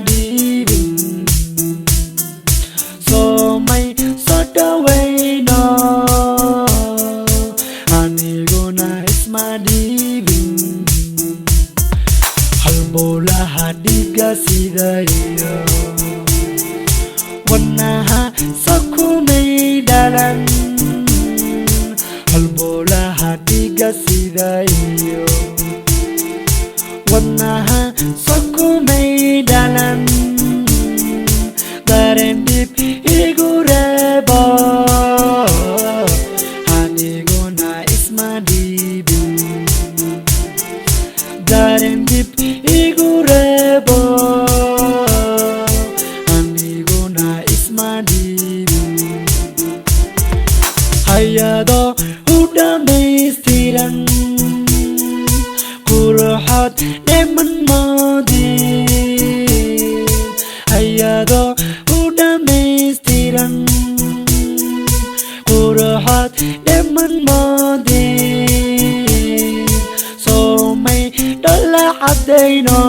dhiibin soomay soo dhawayno aniguna isma dhiibin halbowlaha dhiiga sidayo wadnaha sakumay dhalan halbowlaha dhiiga sidayo wadnaha sakumay dhalan dareen dhib igu reebo aniguna isma dhiibin dareen dhib igu reebo aniguna isma dhiibin hayado u dhammaystiran kuruxood dheeman moodin hayado u dhammaystiran kuruxood dheeman moodin soomay dhala caddayno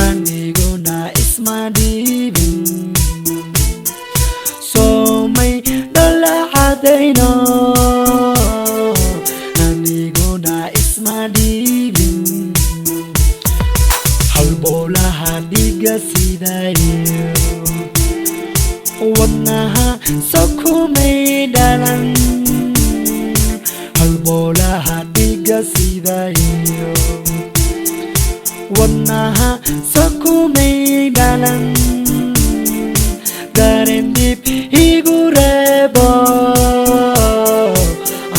aniguna isma dhiibin soomay dhala caddayno aniguna isma dhiibin halbowlaha dhiiga sidayo wadnaha sakumay dhalan halbowlaha dhiiga sidayo wadnaha sakumay dhalan dareen dhib igu reebo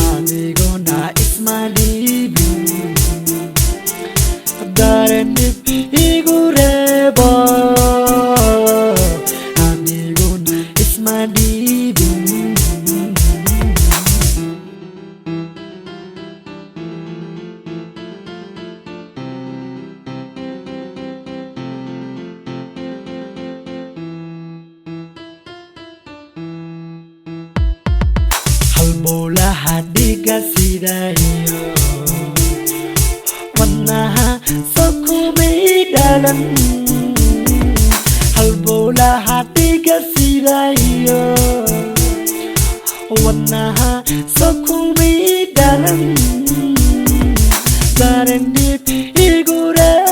aniguna isma dhiibin dareen dhib igu reebo aniguna isma dhiibin halbowlaha dhiiga sidayo wadnaha sakumay dhalan halbowlaha dhiiga sidayo wadnaha sakumay dhalan dareen dhib igu reebo